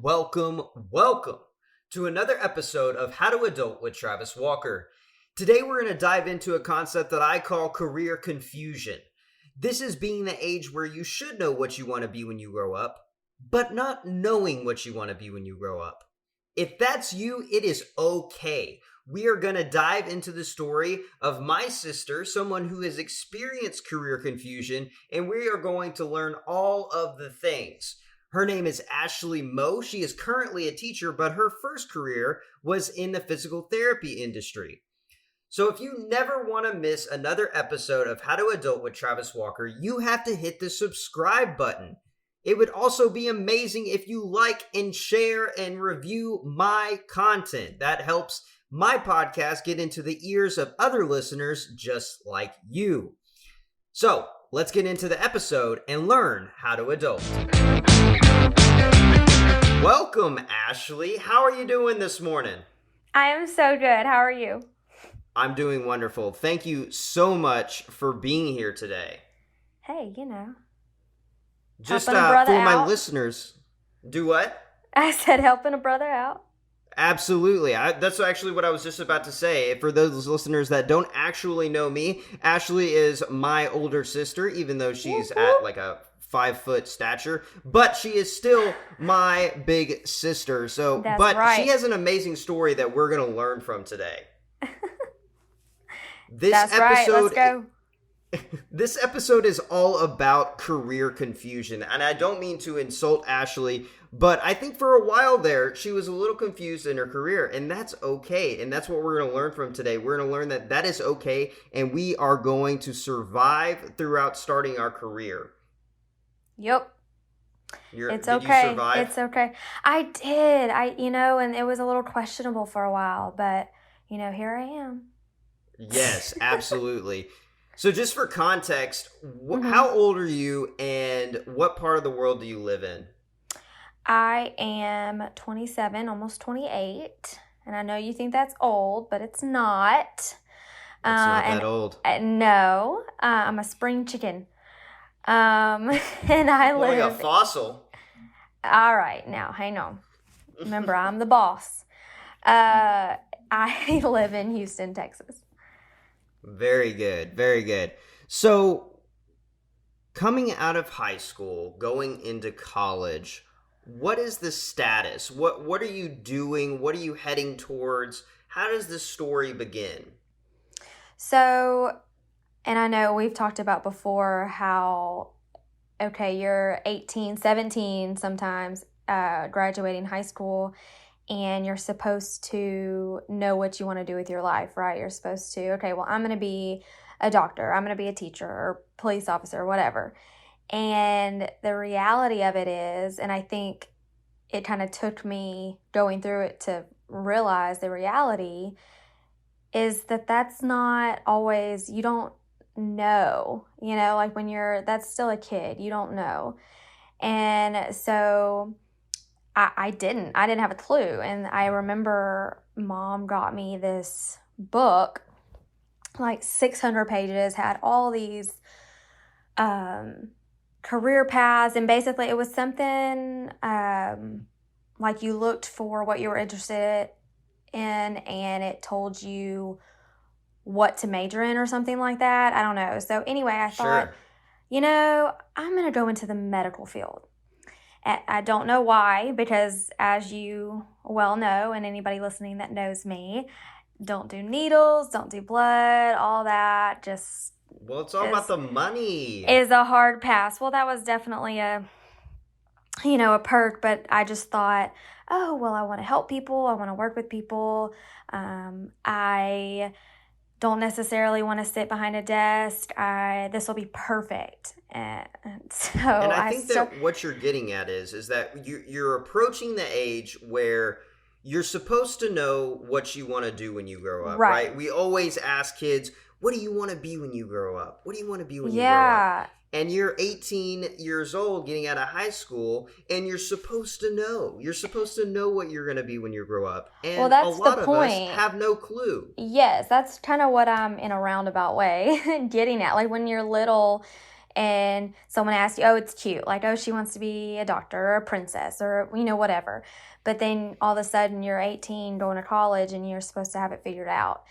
Welcome to another episode of How to Adult with Travis Walker. Today we're going to dive into a concept that I call career confusion. This is being the age where you should know what you want to be when you grow up, but not knowing what you want to be when you grow up. If that's you, it is okay. We are going to dive into the story of my sister, someone who has experienced career confusion, and we are going to learn all of the things. Her name is Ashley Meaux. She is currently a teacher, but her first career was in the physical therapy industry. So if you never want to miss another episode of How to Adult with Travis Walker, you have to hit the subscribe button. It would also be amazing if you like and share and review my content. That helps my podcast get into the ears of other listeners just like you. So let's get into the episode and learn how to adult. Welcome, Ashley. How are you doing this morning? I am so good. How are you? I'm doing wonderful. Thank you so much for being here today. Hey, Just for out. my listeners, do what? I said helping a brother out. Absolutely. That's actually what I was just about to say. For those listeners that don't actually know me, Ashley is my older sister, even though she's at like a 5-foot stature, but she is still my big sister. So, That's but right. She has an amazing story that we're going to learn from today. That's right. Let's go. This episode is all about career confusion, and I don't mean to insult Ashley, but I think for a while there, she was a little confused in her career, and that's okay, and that's what we're going to learn from today. We're going to learn that that is okay, and we are going to survive throughout starting our career. Yep. It's okay. You survive? It's okay. I did. And it was a little questionable for a while, but, here I am. Yes, absolutely. So just for context, how old are you and what part of the world do you live in? I am 27, almost 28. And I know you think that's old, but it's not. It's not that old. No, I'm a spring chicken. And I live... Like a fossil. All right, now, hang on. Remember, I'm the boss. I live in Houston, Texas. Very good, very good. So, coming out of high school, going into college, what is the status? What are you doing? What are you heading towards? How does this story begin? So, and I know we've talked about before how, you're 18, 17 sometimes, graduating high school, and you're supposed to know what you want to do with your life, right? You're supposed to, I'm going to be a doctor, I'm going to be a teacher or police officer, whatever. And the reality of it is, and I think it kind of took me going through it to realize the reality is that that's not always, you don't know, like when that's still a kid, you don't know. And so I didn't have a clue. And I remember Mom got me this book, like 600 pages, had all these career paths. And basically it was something like you looked for what you were interested in and it told you what to major in or something like that. I don't know. So anyway, I thought, I'm going to go into the medical field. I don't know why, because as you well know, and anybody listening that knows me, don't do needles, don't do blood, all that. Well, it's all about the money. Is a hard pass. Well, that was definitely a perk, but I just thought, I want to help people. I want to work with people. I don't necessarily want to sit behind a desk. This will be perfect. And I think that what you're getting at is that you're approaching the age where you're supposed to know what you want to do when you grow up, right? We always ask kids, what do you want to be when you grow up? What do you want to be when you grow up? and you're 18 years old getting out of high school, and you're supposed to know. You're supposed to know what you're going to be when you grow up. Well, And a that's the lot of us point. have no clue. Yes, that's kind of what I'm in a roundabout way getting at. Like when you're little and someone asks you, oh, it's cute. Like, oh, she wants to be a doctor or a princess or, whatever. But then all of a sudden you're 18 going to college and you're supposed to have it figured out.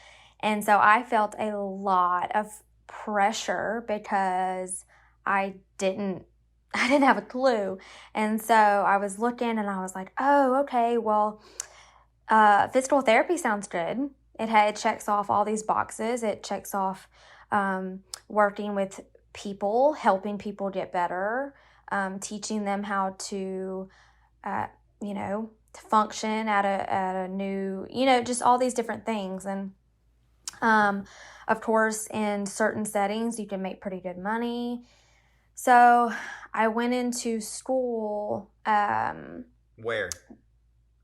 And so I felt a lot of pressure because I didn't have a clue. And so I was looking and I was like, oh, okay, well, physical therapy sounds good. It checks off all these boxes. It checks off working with people, helping people get better, teaching them how to, to function at a new, just all these different things. And of course, in certain settings, you can make pretty good money. So I went into school. Where?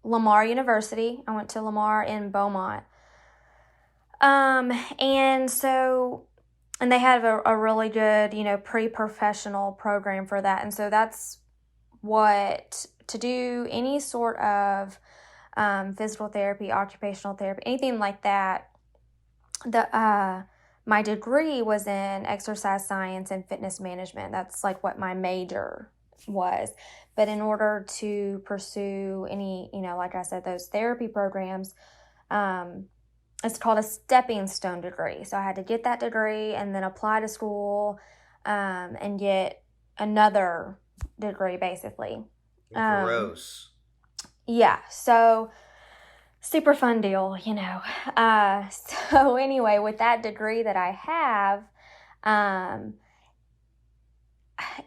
Lamar University. I went to Lamar in Beaumont. And they have a really good, pre-professional program for that. And so that's what to do any sort of physical therapy, occupational therapy, anything like that. My degree was in exercise science and fitness management. That's like what my major was. But in order to pursue any, like I said, those therapy programs, it's called a stepping stone degree. So I had to get that degree and then apply to school and get another degree, basically. Gross. Yeah. So super fun deal, So anyway, with that degree that I have,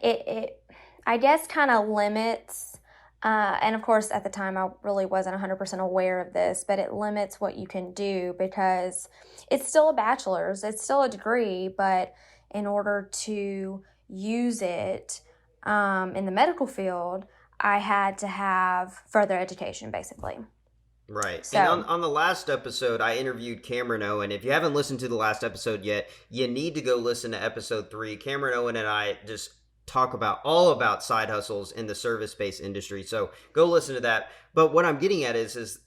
it I guess kind of limits, and of course at the time I really wasn't 100% aware of this, but it limits what you can do because it's still a bachelor's, it's still a degree, but in order to use it in the medical field, I had to have further education, basically. Right. So, and on the last episode, I interviewed Cameron Owen. If you haven't listened to the last episode yet, you need to go listen to episode 3. Cameron Owen and I just talk all about side hustles in the service-based industry. So go listen to that. But what I'm getting at is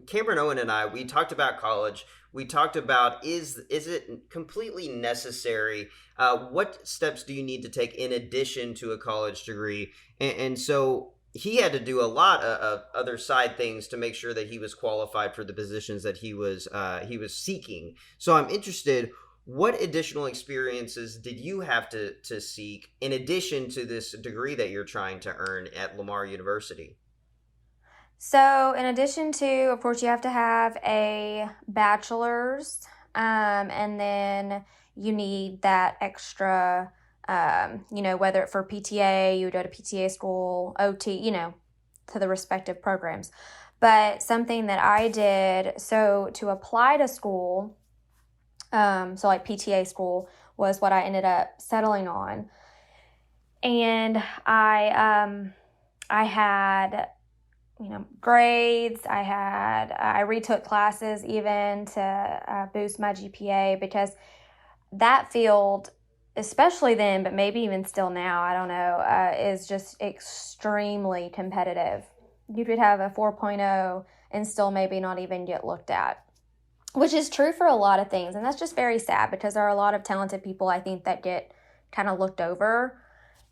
Cameron Owen and I, we talked about college. We talked about, is it completely necessary? What steps do you need to take in addition to a college degree? And so he had to do a lot of other side things to make sure that he was qualified for the positions that he was seeking. So I'm interested, what additional experiences did you have to seek in addition to this degree that you're trying to earn at Lamar University? So in addition to, of course, you have to have a bachelor's, and then you need that extra, whether for PTA, you would go to PTA school, OT, to the respective programs. But something that I did, so to apply to school, so like PTA school was what I ended up settling on. And I had, grades. I retook classes even to boost my GPA because that field, especially then, but maybe even still now, I don't know, is just extremely competitive. You could have a 4.0 and still maybe not even get looked at, which is true for a lot of things. And that's just very sad because there are a lot of talented people, I think, that get kind of looked over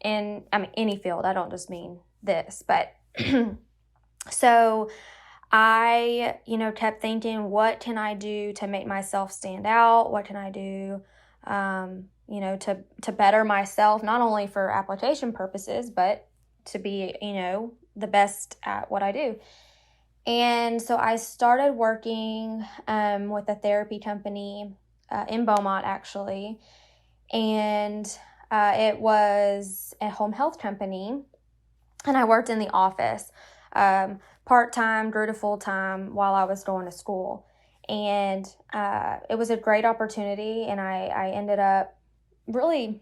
in, any field. I don't just mean this, but so I, kept thinking, what can I do to make myself stand out? What can I do, to better myself, not only for application purposes, but to be, the best at what I do. And so I started working with a therapy company in Beaumont, actually. And it was a home health company. And I worked in the office part-time, grew to full-time while I was going to school. And it was a great opportunity. And I ended up really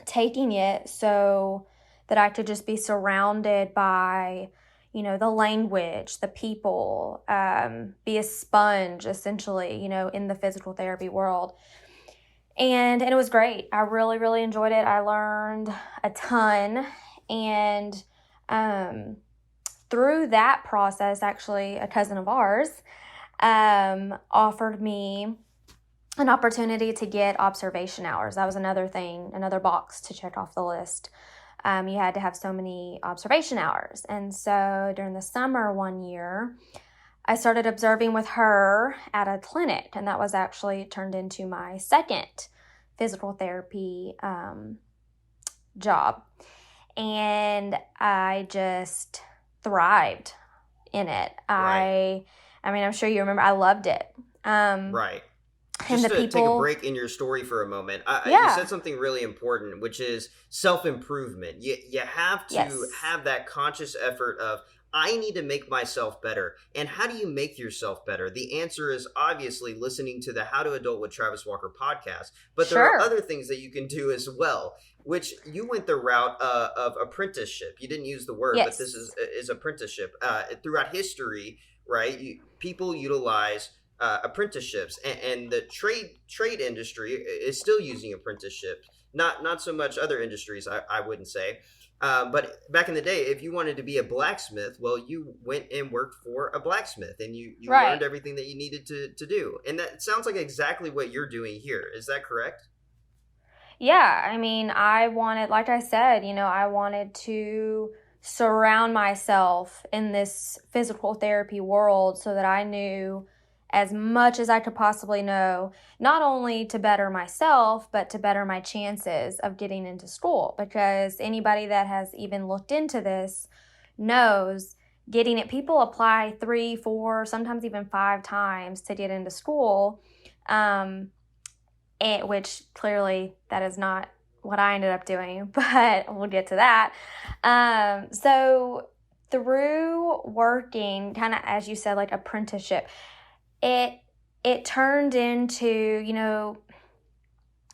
taking it so that I could just be surrounded by the language, the people, be a sponge, essentially, in the physical therapy world. And it was great. I really, really enjoyed it. I learned a ton. And through that process, actually, a cousin of ours offered me an opportunity to get observation hours. That was another thing, another box to check off the list. You had to have so many observation hours. And so during the summer one year, I started observing with her at a clinic, and that was actually turned into my second physical therapy job. And I just thrived in it. Right. I mean, I'm sure you remember, I loved it. Right. And Just the to take a people, break in your story for a moment, you yeah, said something really important, which is self-improvement. You have to yes, have that conscious effort of, I need to make myself better. And how do you make yourself better? The answer is obviously listening to the How to Adult with Travis Walker podcast. But there are sure, other things that you can do as well, which you went the route of apprenticeship. You didn't use the word, but this yes, is apprenticeship. Throughout history, right? People utilize apprenticeships, and the trade industry is still using apprenticeships. Not so much other industries, I wouldn't say. But back in the day, if you wanted to be a blacksmith, well, you went and worked for a blacksmith, and you right. learned everything that you needed to do. And that sounds like exactly what you're doing here. Is that correct? Yeah, I mean, I wanted, like I said, I wanted to surround myself in this physical therapy world so that I knew as much as I could possibly know, not only to better myself, but to better my chances of getting into school. Because anybody that has even looked into this knows getting it, people apply 3, 4, sometimes even 5 times to get into school. Which clearly that is not what I ended up doing, but we'll get to that. So through working, kind of as you said, like apprenticeship, it turned into,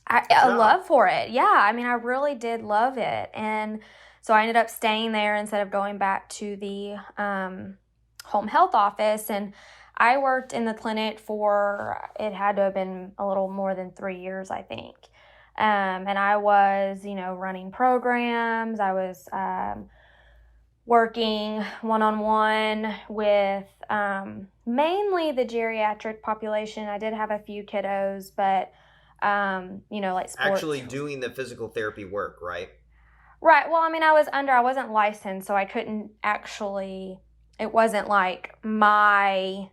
a love for it. Yeah, I mean, I really did love it. And so I ended up staying there instead of going back to the home health office. And I worked in the clinic for, it had to have been a little more than 3 years, I think. And I was, running programs. I was working one-on-one with mainly the geriatric population. I did have a few kiddos, but, like sports. Actually doing the physical therapy work, right? Right. Well, I mean, I wasn't licensed, so I couldn't actually, it wasn't like my,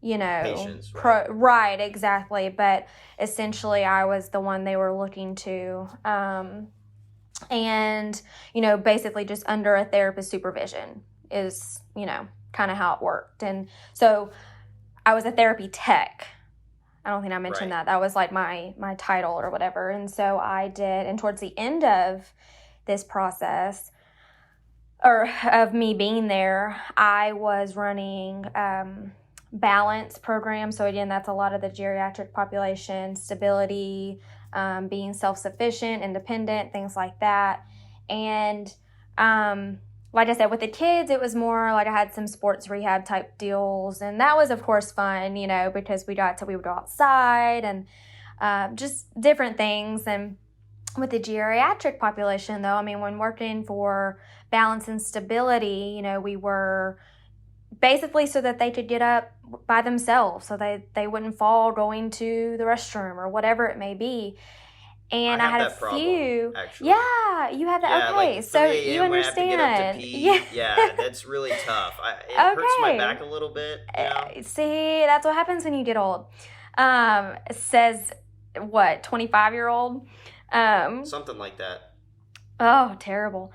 Patients, right? right, exactly. But essentially I was the one they were looking to. And, basically just under a therapist supervision is, kind of how it worked. And so I was a therapy tech. I don't think I mentioned Right. that. That was like my title or whatever. And so I did, and towards the end of this process, or of me being there, I was running balance programs. So again, that's a lot of the geriatric population, stability, being self-sufficient, independent, things like that. And like I said, with the kids, it was more like I had some sports rehab type deals. And that was, of course, fun, because we would go outside and just different things. And with the geriatric population, though, I mean, when working for balance and stability, we were basically so that they could get up by themselves, so they wouldn't fall going to the restroom or whatever it may be. And I had a few problem, actually. Yeah, you have that. Yeah, okay, like so 3 you a.m. when I have to get up to understand. pee. Yeah, that's really tough. It hurts my back a little bit, See, that's what happens when you get old. It says, what, 25-year-old? Something like that. Oh, terrible.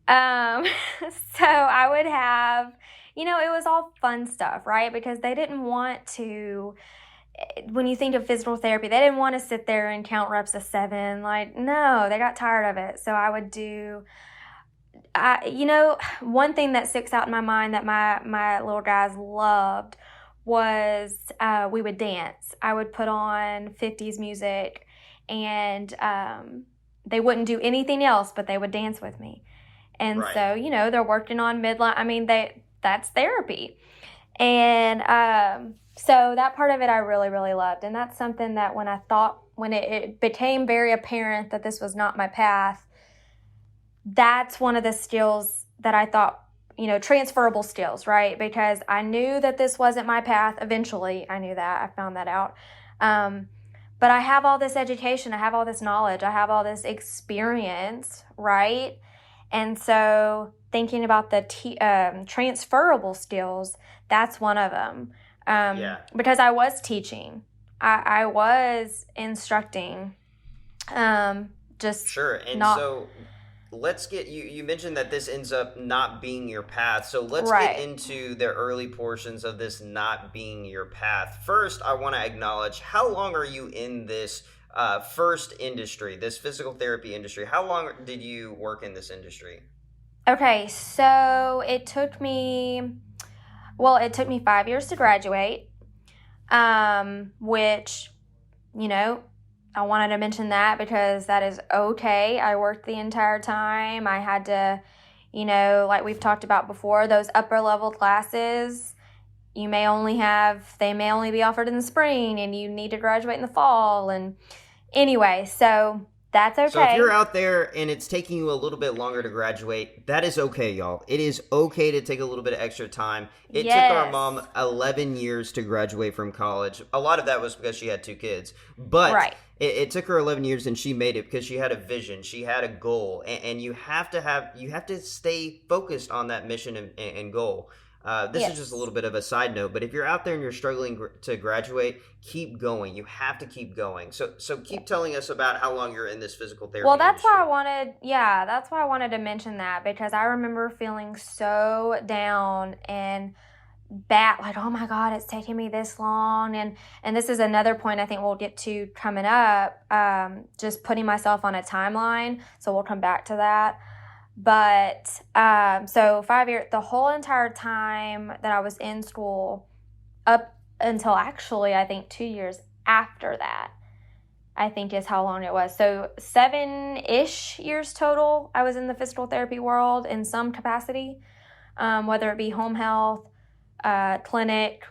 So I would have, it was all fun stuff, right? Because they didn't want to, when you think of physical therapy, they didn't want to sit there and count reps of 7. Like, no, they got tired of it. So I would do, one thing that sticks out in my mind that my little guys loved was we would dance. I would put on 50s music, and they wouldn't do anything else, but they would dance with me. And Right. so, they're working on midline. I mean, that's therapy. And so that part of it I really, really loved. And that's something that when it became very apparent that this was not my path, that's one of the skills that I thought, transferable skills, right? Because I knew that this wasn't my path. Eventually, I knew that. I found that out. But I have all this education. I have all this knowledge. I have all this experience, right? And so thinking about the transferable skills, that's one of them. Because I was teaching. I was instructing. Just sure. And so let's get you mentioned that this ends up not being your path. So let's get into the early portions of this not being your path. First, I want to acknowledge, how long are you in this first industry, this physical therapy industry? How long did you work in this industry? Okay, so it took me 5 years to graduate, which, I wanted to mention that because that is okay. I worked the entire time. I had to, like we've talked about before, those upper level classes, they may only be offered in the spring and you need to graduate in the fall. And anyway, so that's okay. So if you're out there and it's taking you a little bit longer to graduate, that is okay, y'all. It is okay to take a little bit of extra time. It took our mom 11 years to graduate from college. A lot of that was because she had 2 kids. But it took her 11 years, and she made it because she had a vision. She had a goal. And you have to stay focused on that mission and goal. This is just a little bit of a side note, but if you're out there and you're struggling to graduate, keep going. You have to keep going. So keep telling us about how long you're in this physical therapy. Well, that's why I wanted to mention that, because I remember feeling so down and bad, like, oh my God, it's taking me this long. And this is another point I think we'll get to coming up, just putting myself on a timeline. So we'll come back to that. But so 5 years, the whole entire time that I was in school, up until actually I think 2 years after that, I think is how long it was. So 7-ish years total, I was in the physical therapy world in some capacity, whether it be home health, clinic,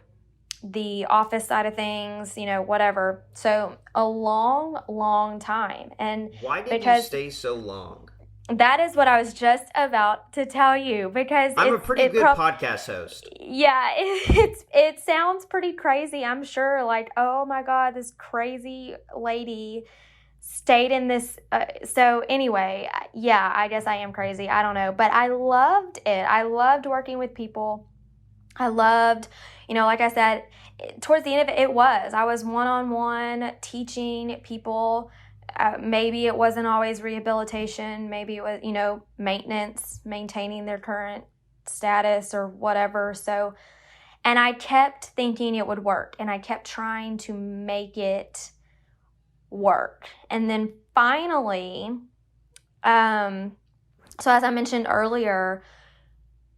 the office side of things, whatever. So a long, long time. And why did you stay so long? That is what I was just about to tell you, because I'm a pretty good podcast host. Yeah, it sounds pretty crazy, I'm sure. Like, oh my God, this crazy lady stayed in this. So anyway, yeah, I guess I am crazy. I don't know. But I loved it. I loved working with people. I loved, like I said, towards the end of it, I was one-on-one teaching people. Maybe it wasn't always rehabilitation. Maybe it was, maintenance, maintaining their current status or whatever. So, and I kept thinking it would work, and I kept trying to make it work. And then finally, so as I mentioned earlier,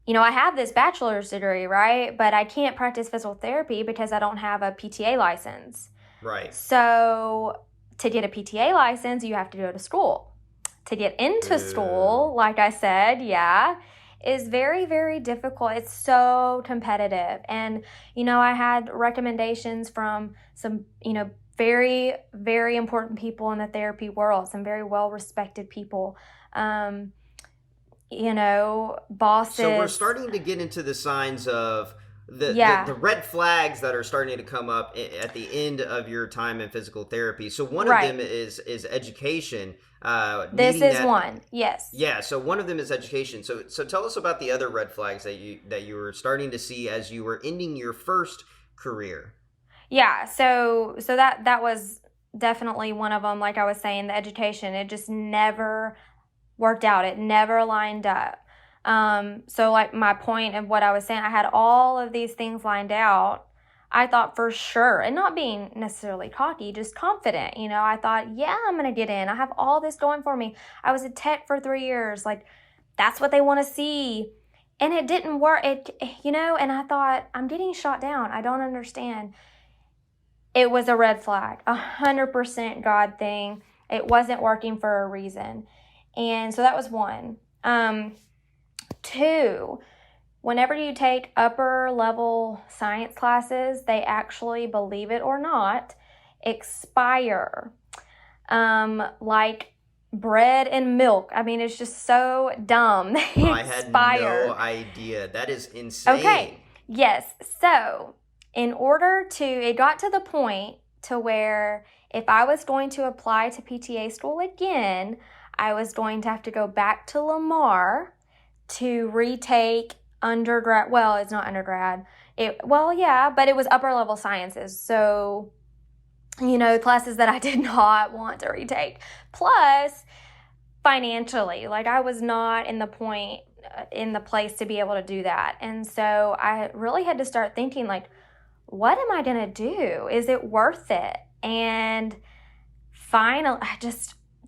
I have this bachelor's degree, right? But I can't practice physical therapy because I don't have a PTA license. Right. So to get a PTA license, you have to go to school. To get into school, like I said, is very, very difficult. It's so competitive. And, I had recommendations from some, very, very important people in the therapy world, some very well-respected people, bosses. So we're starting to get into the signs of the red flags that are starting to come up at the end of your time in physical therapy. So one of them is education. This is one, yes. Yeah, so one of them is education. So tell us about the other red flags that you were starting to see as you were ending your first career. Yeah, so that was definitely one of them. Like I was saying, the education, it just never worked out. It never lined up. So like my point of what I was saying, I had all of these things lined out. I thought for sure, and not being necessarily cocky, just confident, I thought, yeah, I'm going to get in. I have all this going for me. I was a tech for 3 years. Like, that's what they want to see. And it didn't work. And I thought, I'm getting shot down. I don't understand. It was a red flag, 100% God thing. It wasn't working for a reason. And so that was one. 2, whenever you take upper level science classes, they actually, believe it or not, expire. Like bread and milk. I mean, it's just so dumb. They I had expire. no idea. That is insane. Okay. Yes. So, it got to the point to where if I was going to apply to PTA school again, I was going to have to go back to Lamar to retake undergrad. Well, it's not undergrad. But it was upper level sciences. So, classes that I did not want to retake. Plus, financially, like I was not in the place to be able to do that. And so I really had to start thinking, like, what am I going to do? Is it worth it? And finally,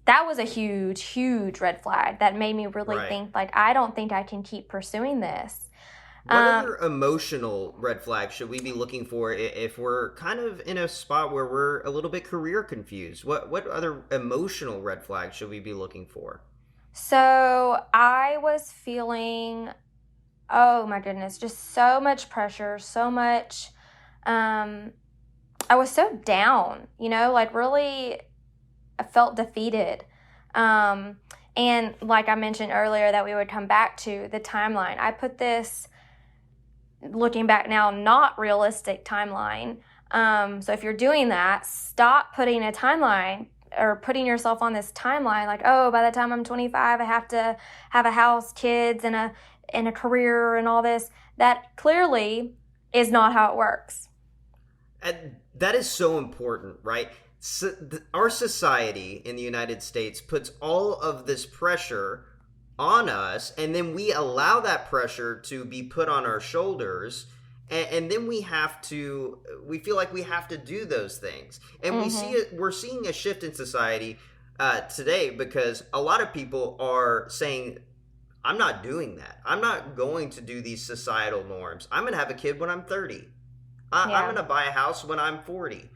that was a huge, huge red flag that made me really think, like, I don't think I can keep pursuing this. What other emotional red flags should we be looking for if we're kind of in a spot where we're a little bit career confused? What other emotional red flags should we be looking for? So I was feeling, oh my goodness, just so much pressure, so much, I was so down, like really I felt defeated. And like I mentioned earlier that we would come back to the timeline. I put this, looking back now, not realistic timeline. So if you're doing that, stop putting a timeline or putting yourself on this timeline like, oh, by the time I'm 25, I have to have a house, kids, and a career and all this. That clearly is not how it works. And that is so important, right? So our society in the United States puts all of this pressure on us, and then we allow that pressure to be put on our shoulders, and then we feel like we have to do those things. And we're seeing a shift in society today, because a lot of people are saying, I'm not doing that. I'm not going to do these societal norms. I'm going to have a kid when I'm 30. I'm going to buy a house when I'm 40.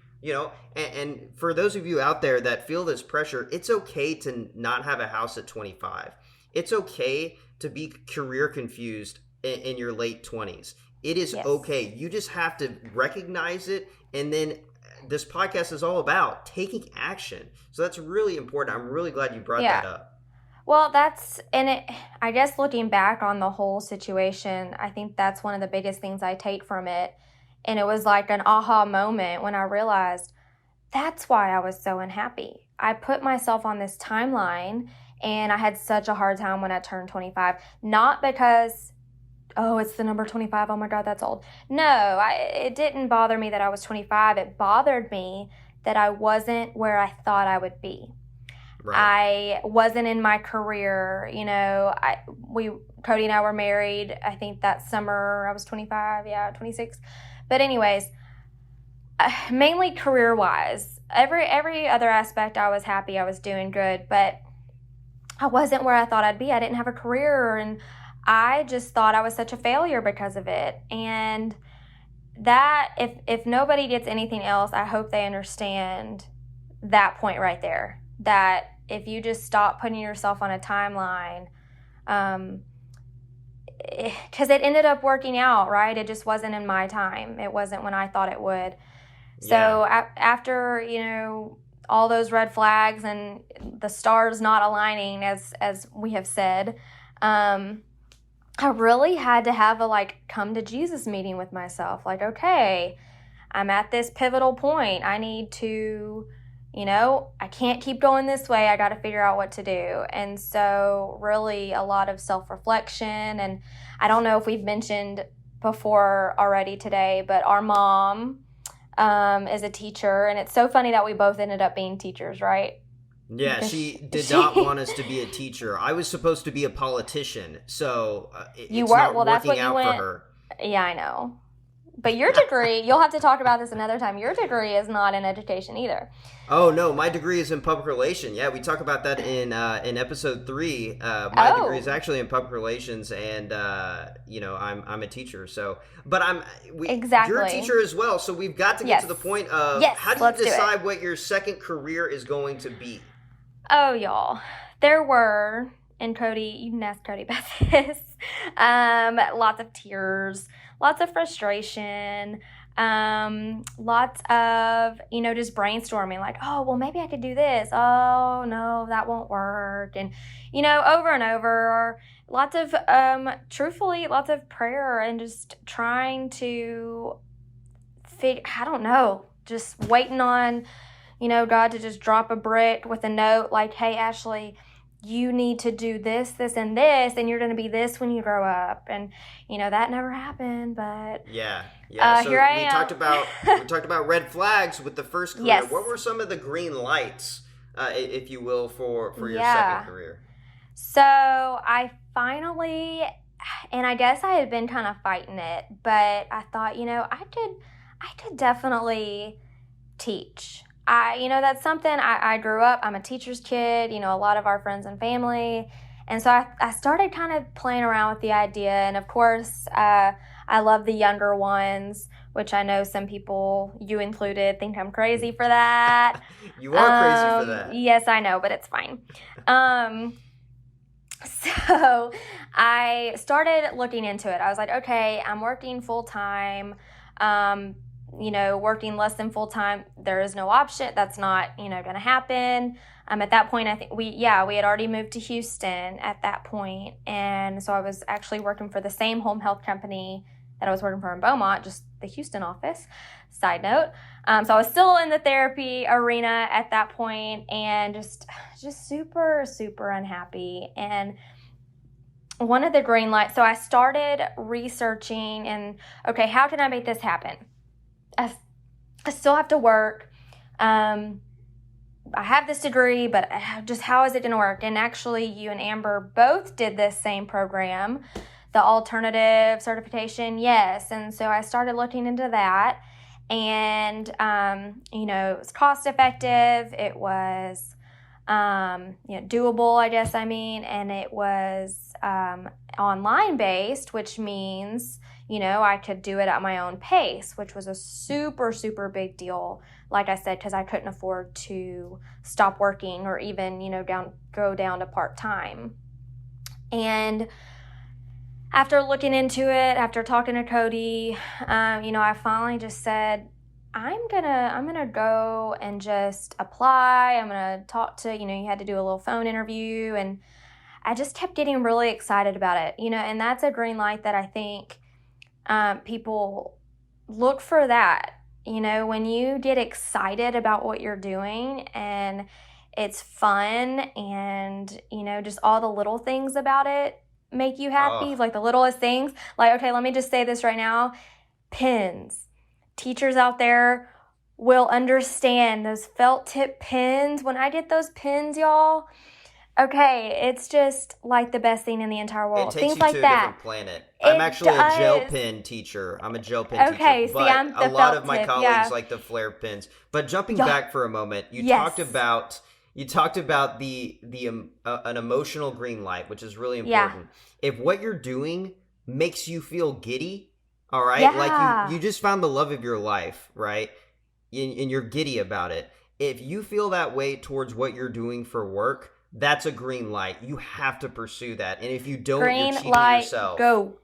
And for those of you out there that feel this pressure, it's okay to not have a house at 25. It's okay to be career confused in your late 20s. It is okay. You just have to recognize it. And then this podcast is all about taking action. So that's really important. I'm really glad you brought that up. Well, I guess looking back on the whole situation, I think that's one of the biggest things I take from it. And it was like an aha moment when I realized that's why I was so unhappy. I put myself on this timeline, and I had such a hard time when I turned 25. Not because, oh, it's the number 25. Oh my God, that's old. No, it didn't bother me that I was 25. It bothered me that I wasn't where I thought I would be. Right. I wasn't in my career. Cody and I were married, I think that summer. I was 25, 26. But anyways, mainly career-wise. Every other aspect, I was happy, I was doing good, but I wasn't where I thought I'd be. I didn't have a career, and I just thought I was such a failure because of it. And that, if nobody gets anything else, I hope they understand that point right there. That if you just stop putting yourself on a timeline, because it ended up working out, right? It just wasn't in my time. It wasn't when I thought it would. So after, all those red flags and the stars not aligning, as we have said, I really had to have a come to Jesus meeting with myself. Like, okay, I'm at this pivotal point. I need to, I can't keep going this way. I got to figure out what to do. And so really a lot of self-reflection. And I don't know if we've mentioned before already today, but our mom is a teacher. And it's so funny that we both ended up being teachers, right? Yeah, she did not want us to be a teacher. I was supposed to be a politician. So it's not working out for her. Yeah, I know. But your degree, you'll have to talk about this another time. Your degree is not in education either. Oh, no, my degree is in public relations. Yeah, we talk about that in episode 3. My degree is actually in public relations, and I'm a teacher. So, but you're a teacher as well. So we've got to get to the point of how do you decide what your second career is going to be? Oh, y'all, there were and Cody, you can ask Cody about this. Lots of tears, lots of frustration, lots of, just brainstorming, like, oh, well, maybe I could do this. Oh, no, that won't work. And, over and over, lots of, truthfully, lots of prayer and just trying to I don't know, just waiting on, God to just drop a brick with a note like, hey, Ashley, you need to do this, this, and this, and you're going to be this when you grow up. And, that never happened, but yeah. So here I we am. talked about red flags with the first career. Yes. What were some of the green lights, if you will, for your second career? So I finally, and I guess I had been kind of fighting it, but I thought, I could definitely teach. That's something I grew up, I'm a teacher's kid, a lot of our friends and family. And so I started kind of playing around with the idea. And of course, I love the younger ones, which I know some people, you included, think I'm crazy for that. You are crazy for that. Yes, I know, but it's fine. So I started looking into it. I was like, okay, I'm working full time. Working less than full time, there is no option. That's not, going to happen. At that point, I think we had already moved to Houston at that point. And so I was actually working for the same home health company that I was working for in Beaumont, just the Houston office, side note. So I was still in the therapy arena at that point and just super, super unhappy. And one of the green lights, so I started researching and, okay, how can I make this happen? I still have to work. I have this degree, but just how is it going to work? And actually, you and Amber both did this same program, the alternative certification. Yes. And so I started looking into that. And, it was cost effective. It was, doable, I guess and it was online based, which means, I could do it at my own pace, which was a super, super big deal. Like I said, because I couldn't afford to stop working or even, go down to part-time. And after looking into it, after talking to Cody, I finally just said, I'm gonna go and just apply. I'm gonna talk to, you had to do a little phone interview, and I just kept getting really excited about it, and that's a green light that I think people look for that, when you get excited about what you're doing and it's fun and, just all the little things about it make you happy, like the littlest things. Like, okay, let me just say this right now. Pens. Teachers out there will understand those felt tip pens. When I get those pens, y'all, okay, it's just like the best thing in the entire world. It takes Things you like to that. A different planet. I'm actually a gel pen teacher. I'm a gel pen teacher. Okay, see, but I'm the a lot felt of my tip, colleagues like the flare pens. But jumping back for a moment, you talked about the an emotional green light, which is really important. Yeah. If what you're doing makes you feel giddy, all right, like you just found the love of your life, right? And you're giddy about it. If you feel that way towards what you're doing for work, that's a green light. You have to pursue that. And if you don't, you're cheating yourself. Go.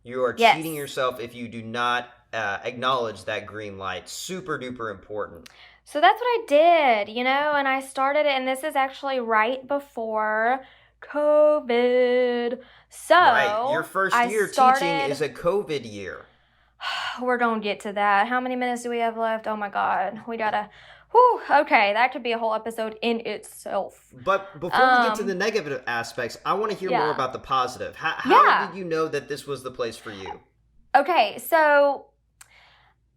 You are cheating yourself if you do not acknowledge that green light. Super duper important. So that's what I did, and I started it, and this is actually right before COVID. So right. Your first year teaching is a COVID year. We're going to get to that. How many minutes do we have left? Oh my God. We got to, okay. That could be a whole episode in itself. But before we get to the negative aspects, I want to hear more about the positive. How did you know that this was the place for you? Okay. So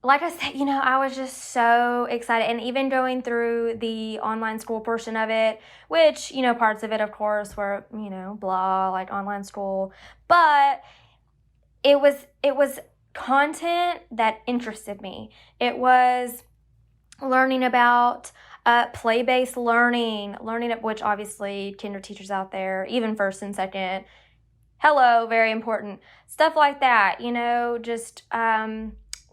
like I said, I was just so excited. And even going through the online school portion of it, which, parts of it, of course, were, blah, like online school. But it was content that interested me. It was learning about play-based learning, which obviously kinder teachers out there, even first and second, hello, very important. Stuff like that, just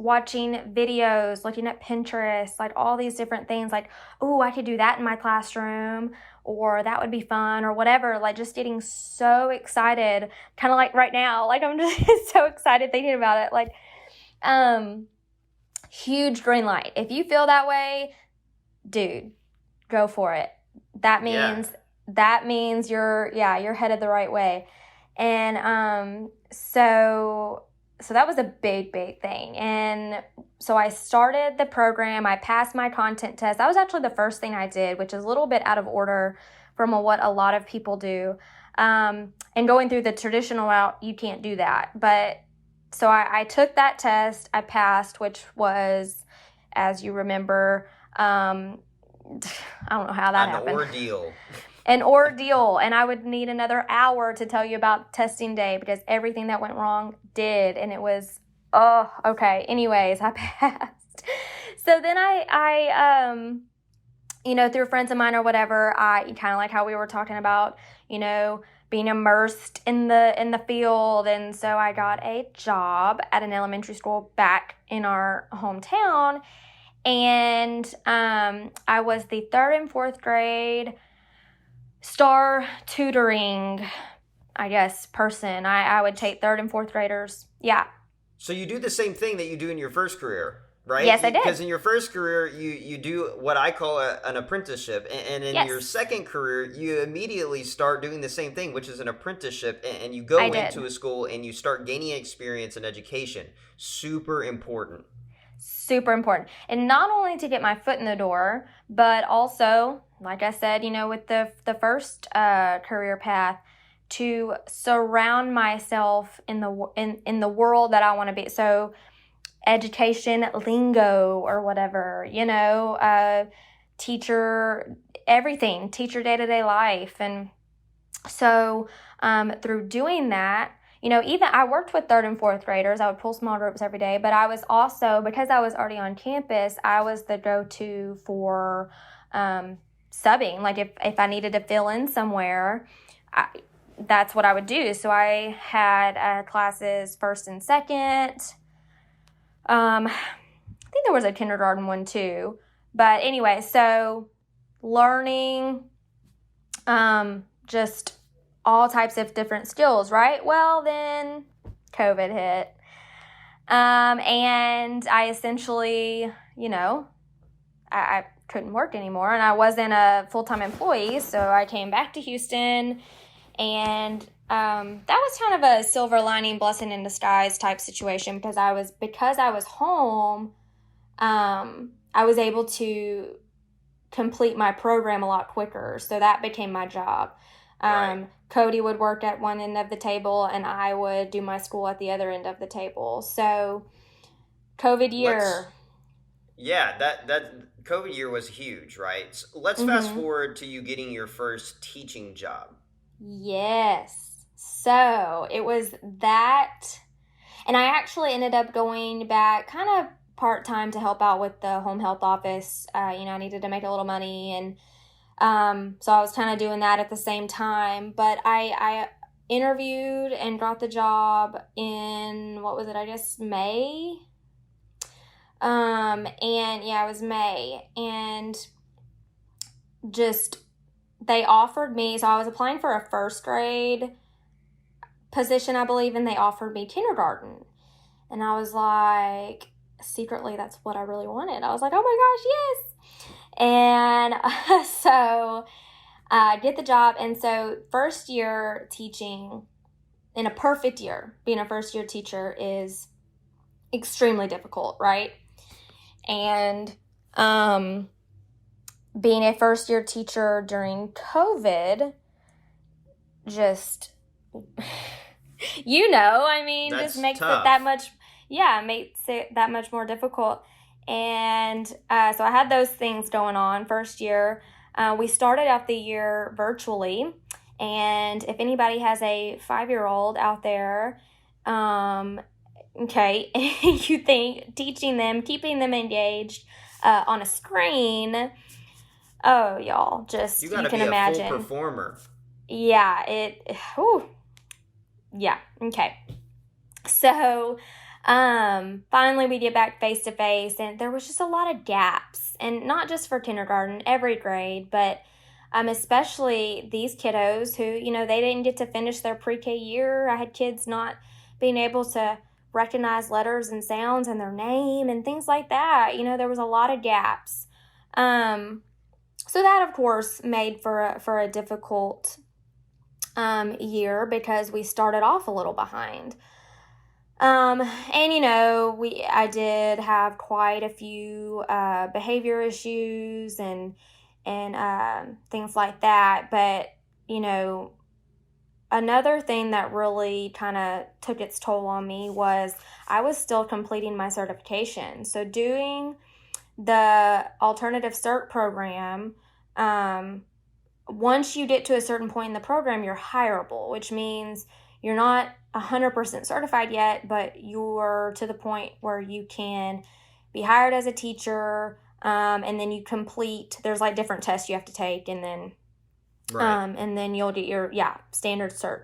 watching videos, looking at Pinterest, like all these different things, like, oh, I could do that in my classroom, or that would be fun, or whatever, like just getting so excited, kind of like right now, like I'm just so excited thinking about it, like, huge green light. If you feel that way, dude, go for it. That means you're headed the right way. And so that was a big thing. And so I started the program. I passed my content test. That was actually the first thing I did, which is a little bit out of order from what a lot of people do. And going through the traditional route, you can't do that. But so I took that test. I passed, which was, as you remember, I don't know how that happened. An ordeal. And I would need another hour to tell you about testing day because everything that went wrong did. And it was, okay. Anyways, I passed. So then I through friends of mine or whatever, I kind of like how we were talking about, being immersed in the field. And so I got a job at an elementary school back in our hometown. And I was the 3rd and 4th grade star tutoring, I guess, person. I would take 3rd and 4th graders. Yeah. So you do the same thing that you do in your first career, right? Yes, I did. Because in your first career, you do what I call an apprenticeship. And in your second career, you immediately start doing the same thing, which is an apprenticeship. And you go into a school and you start gaining experience and education. Super important. Super important. And not only to get my foot in the door, but also, like I said, with the first career path, to surround myself in the world that I want to be. So education lingo or whatever, teacher, everything, teacher day-to-day life. And so through doing that, even I worked with 3rd and 4th graders. I would pull small groups every day, but I was also, because I was already on campus, I was the go-to for subbing. Like if I needed to fill in somewhere, that's what I would do. So I had classes 1st and 2nd. I think there was a kindergarten one too. But anyway, so learning just all types of different skills, right? Well, then COVID hit. And I essentially, I couldn't work anymore, and I wasn't a full-time employee, so I came back to Houston, and that was kind of a silver lining, blessing in disguise type situation because I was home, I was able to complete my program a lot quicker, so that became my job. Right. Cody would work at one end of the table, and I would do my school at the other end of the table. So, COVID year. That COVID year was huge, right? So let's fast forward to you getting your first teaching job. Yes. So, it was that, and I actually ended up going back kind of part-time to help out with the home health office. I needed to make a little money, and so I was kind of doing that at the same time, but I interviewed and got the job in, May? It was May, and just, they offered me, so I was applying for a 1st grade position, I believe, and they offered me kindergarten, and I was like, secretly, that's what I really wanted. I was like, oh my gosh, yes! And so get the job. And so first year teaching, in a perfect year, being a first year teacher is extremely difficult, right? And being a first year teacher during COVID, just, just makes tough. It that much, makes it that much more difficult. And so I had those things going on first year. We started out the year virtually. And if anybody has a 5-year-old out there, you think teaching them, keeping them engaged on a screen, oh, y'all, just, you can imagine. Full performer. Yeah, okay. So Finally, we get back face to face, and there was just a lot of gaps, and not just for kindergarten, every grade, but especially these kiddos who, they didn't get to finish their pre-K year. I had kids not being able to recognize letters and sounds and their name and things like that. There was a lot of gaps. So that, of course, made for a difficult year because we started off a little behind. And I did have quite a few behavior issues and things like that. But another thing that really kind of took its toll on me was I was still completing my certification. So doing the alternative cert program, once you get to a certain point in the program, you're hireable, which means you're not 100% certified yet, but you're to the point where you can be hired as a teacher, and then you complete, there's like different tests you have to take, and then and then you'll get your standard cert.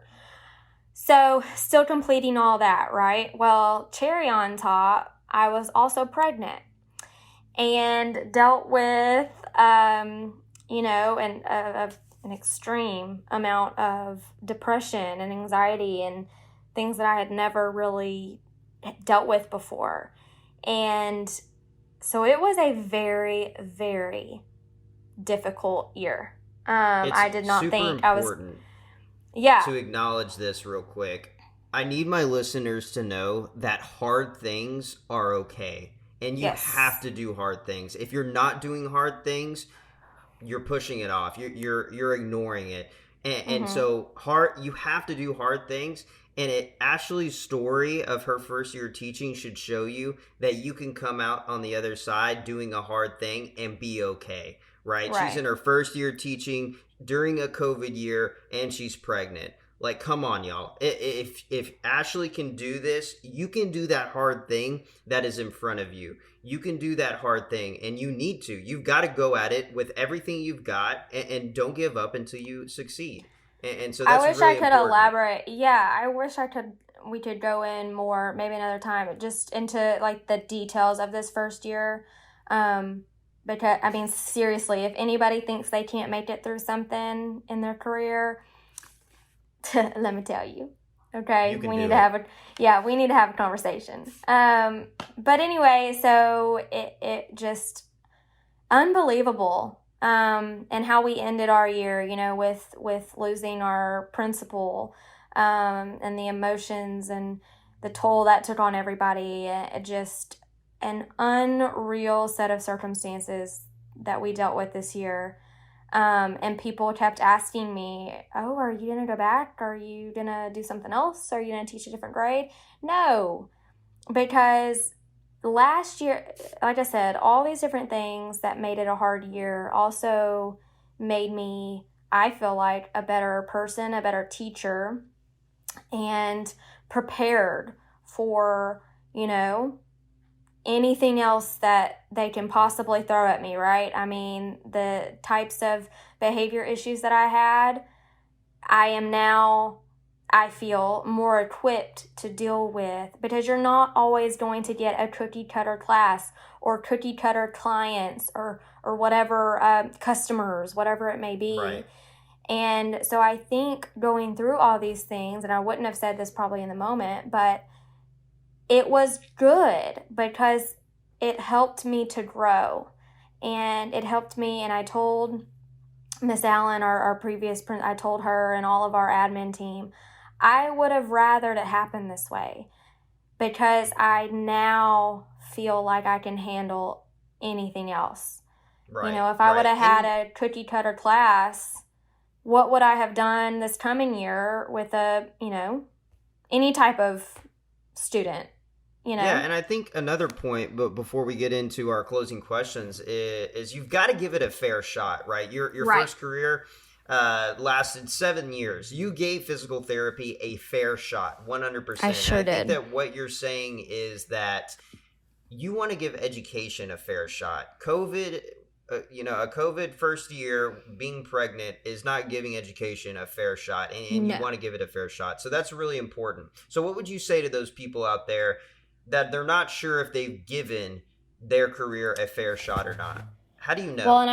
So still completing all that, right? Well, cherry on top, I was also pregnant and dealt with an extreme amount of depression and anxiety and things that I had never really dealt with before. And so it was a very, very difficult year. I did not think I was... To acknowledge this real quick. I need my listeners to know that hard things are okay. And you have to do hard things. If you're not doing hard things, you're pushing it off. You're ignoring it. And so you have to do hard things. And Ashley's story of her first year teaching should show you that you can come out on the other side doing a hard thing and be okay, right? She's in her first year teaching during a COVID year and she's pregnant. Like, come on, y'all. If Ashley can do this, you can do that hard thing that is in front of you. You can do that hard thing, and you need to. You've got to go at it with everything you've got, and don't give up until you succeed. And so that's I wish really I could important. elaborate. Yeah, I wish we could go in more, maybe another time, just into like the details of this first year. Because, I mean, seriously, if anybody thinks they can't make it through something in their career, let me tell you. Okay, we need to have a conversation. But anyway, so it just unbelievable. And how we ended our year, with losing our principal, and the emotions and the toll that took on everybody. Just an unreal set of circumstances that we dealt with this year. And people kept asking me, oh, are you going to go back? Are you going to do something else? Are you going to teach a different grade? No, because last year, like I said, all these different things that made it a hard year also made me, I feel like, a better person, a better teacher, and prepared for, anything else that they can possibly throw at me, right? I mean, the types of behavior issues that I had, I am now, I feel, more equipped to deal with, because you're not always going to get a cookie cutter class or cookie cutter clients or whatever, customers, whatever it may be. Right. And so I think going through all these things, and I wouldn't have said this probably in the moment, but it was good because it helped me to grow, and it helped me. And I told Miss Allen, our previous, I told her and all of our admin team, I would have rathered it happen this way, because I now feel like I can handle anything else. Right. If I would have had a cookie cutter class, what would I have done this coming year with any type of student? Yeah, and I think another point, but before we get into our closing questions, is you've got to give it a fair shot, right? Your first career lasted 7 years. You gave physical therapy a fair shot, 100%. I sure did. I think that what you're saying is that you want to give education a fair shot. COVID, a COVID first year, being pregnant is not giving education a fair shot, and you want to give it a fair shot. So that's really important. So what would you say to those people out there that they're not sure if they've given their career a fair shot or not? How do you know? Well, and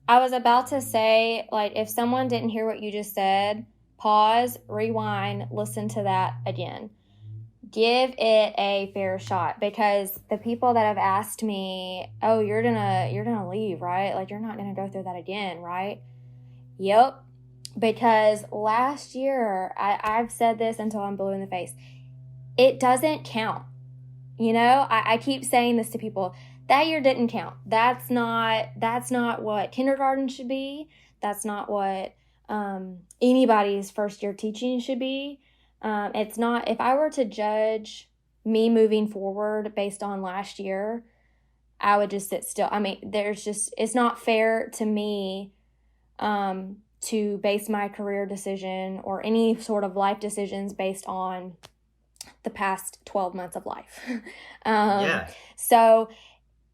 I was about to say, like, if someone didn't hear what you just said, pause, rewind, listen to that again. Give it a fair shot, because the people that have asked me, "Oh, you're gonna leave, right? Like, you're not gonna go through that again, right?" Yep. Because last year, I've said this until I'm blue in the face. It doesn't count. I keep saying this to people. That year didn't count. That's not what kindergarten should be. That's not what anybody's first year teaching should be. It's not. If I were to judge me moving forward based on last year, I would just sit still. I mean, it's not fair to me to base my career decision or any sort of life decisions based on the past 12 months of life. Yeah. So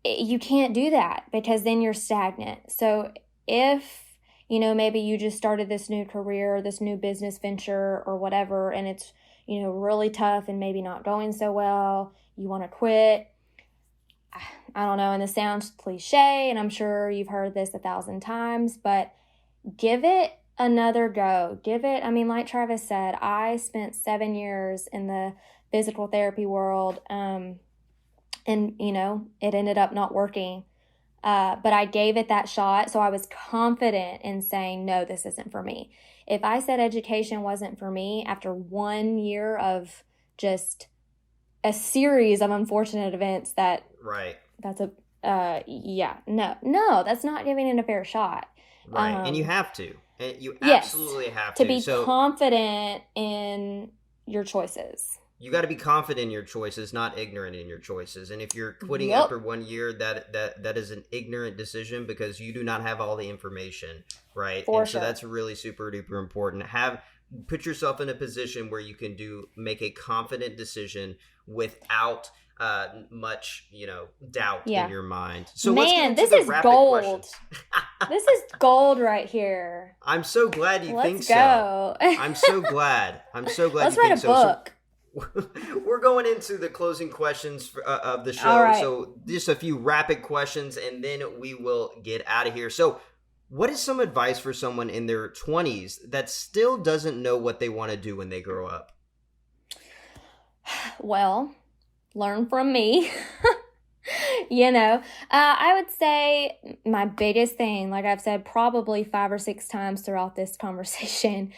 you can't do that, because then you're stagnant. So if, maybe you just started this new career, this new business venture or whatever, and it's, really tough and maybe not going so well, you want to quit. I don't know, and this sounds cliche, and I'm sure you've heard this 1,000 times, but give it another go. Like Travis said, I spent 7 years in the physical therapy world, and, it ended up not working. But I gave it that shot, so I was confident in saying, no, this isn't for me. If I said education wasn't for me after 1 year of just a series of unfortunate events that's no, that's not giving it a fair shot. Right, and you have to. And you absolutely have to. To be confident in your choices. You got to be confident in your choices, not ignorant in your choices. And if you're quitting after 1 year, that is an ignorant decision, because you do not have all the information, right? For and sure. So that's really super duper important. Put yourself in a position where you can make a confident decision without much, doubt in your mind. So man, this is gold. This is gold right here. I'm so glad you think so. Let's go. I'm so glad. Let's write a book. We're going into the closing questions of the show. All right. So just a few rapid questions, and then we will get out of here. So what is some advice for someone in their 20s that still doesn't know what they want to do when they grow up? Well, learn from me. I would say my biggest thing, like I've said probably 5 or 6 times throughout this conversation,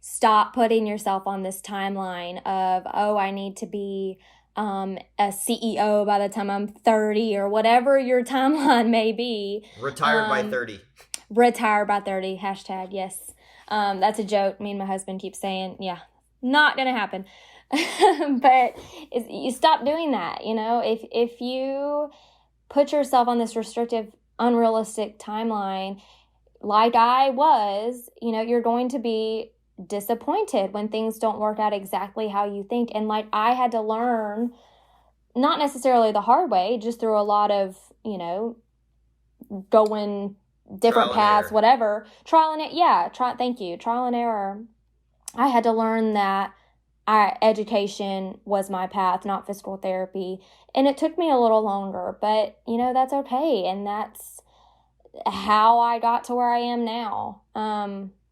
stop putting yourself on this timeline of, I need to be a CEO by the time I'm 30, or whatever your timeline may be. Retired by 30. Retire by 30, hashtag, yes. That's a joke. Me and my husband keep saying, yeah, not going to happen. But you stop doing that. If you put yourself on this restrictive, unrealistic timeline, like I was, you're going to be disappointed when things don't work out exactly how you think. And like I had to learn, not necessarily the hard way, just through a lot of, going different paths, whatever. Trial and error. I had to learn that education was my path, not physical therapy. And it took me a little longer, but that's okay. And that's how I got to where I am now.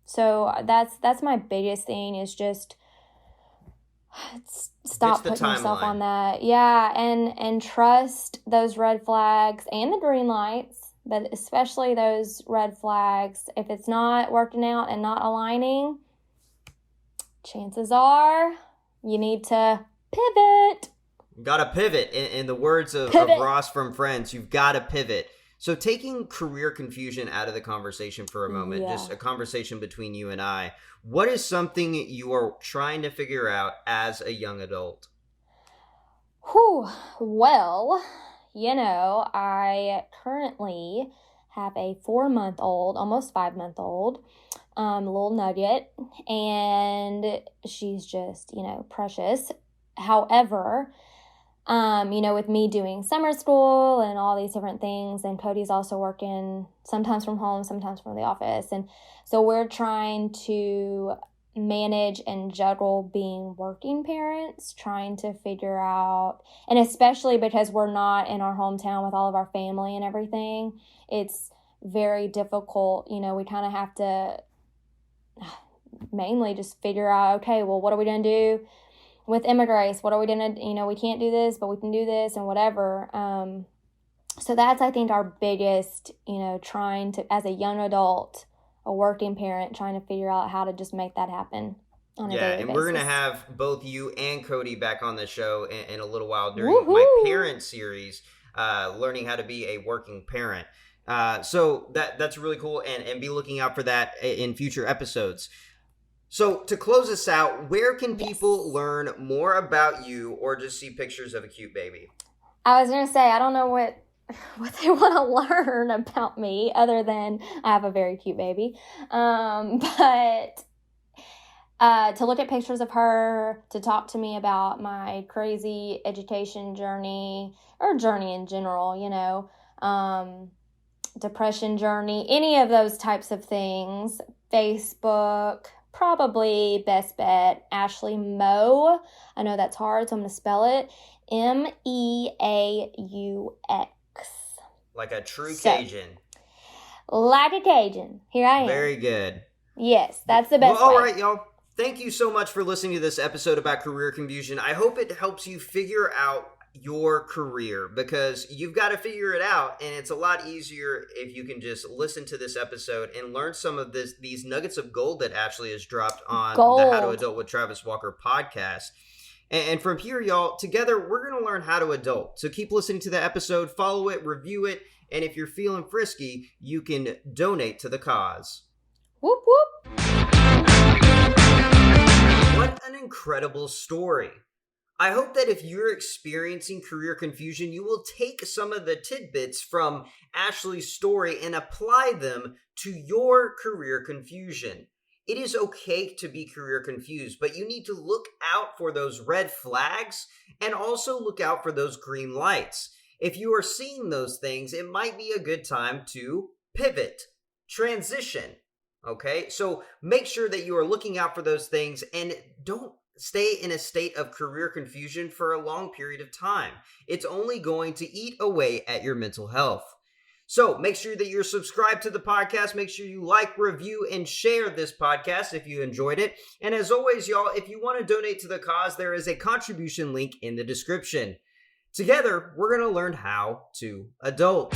So that's my biggest thing, is just stop putting yourself on that. Yeah. And trust those red flags and the green lights, but especially those red flags. If it's not working out and not aligning, chances are you need to pivot. Got to pivot. In the words of Ross from Friends, you've got to pivot. So taking career confusion out of the conversation for a moment, just a conversation between you and I, what is something you are trying to figure out as a young adult? Well, I currently have a 4-month-old, almost 5-month-old, little nugget, and she's just, precious. However, with me doing summer school and all these different things, and Cody's also working sometimes from home, sometimes from the office. And so we're trying to manage and juggle being working parents, trying to figure out, and especially because we're not in our hometown with all of our family and everything, it's very difficult. You know, we kind of have to mainly just figure out, okay, well, what are we going to do with immigrants? What are we going to, you know, we can't do this, but we can do this and whatever. So that's, I think, our biggest, you know, trying to, as a young adult, a working parent, trying to figure out how to just make that happen on a daily basis. And we're going to have both you and Cody back on the show in a little while during my parent series, learning how to be a working parent. So that's really cool, and be looking out for that in future episodes. So to close us out, where can people learn more about you or just see pictures of a cute baby? I was going to say, I don't know what they want to learn about me other than I have a very cute baby. But to look at pictures of her, to talk to me about my crazy education journey, or journey in general, you know, depression journey, any of those types of things. Facebook, probably best bet, Ashley Meaux. I know that's hard, so I'm going to spell it. Meaux. Like a true Cajun. Like a Cajun. Here I am. Very good. Yes, that's the best way. All right, y'all. Thank you so much for listening to this episode about career confusion. I hope it helps you figure out your career, because you've got to figure it out, and it's a lot easier if you can just listen to this episode and learn some of these nuggets of gold that Ashley has dropped on the How to Adult with Travis Walker podcast. And from here, y'all, together, we're going to learn how to adult. So keep listening to the episode, follow it, review it, and if you're feeling frisky, you can donate to the cause. Whoop, whoop. What an incredible story. I hope that if you're experiencing career confusion, you will take some of the tidbits from Ashley's story and apply them to your career confusion. It is okay to be career confused, but you need to look out for those red flags and also look out for those green lights. If you are seeing those things, it might be a good time to pivot, transition, okay? So make sure that you are looking out for those things and don't stay in a state of career confusion for a long period of time. It's only going to eat away at your mental health. So make sure that you're subscribed to the podcast. Make sure you like, review, and share this podcast if you enjoyed it. And as always, y'all, if you want to donate to the cause, there is a contribution link in the description. Together, we're going to learn how to adult.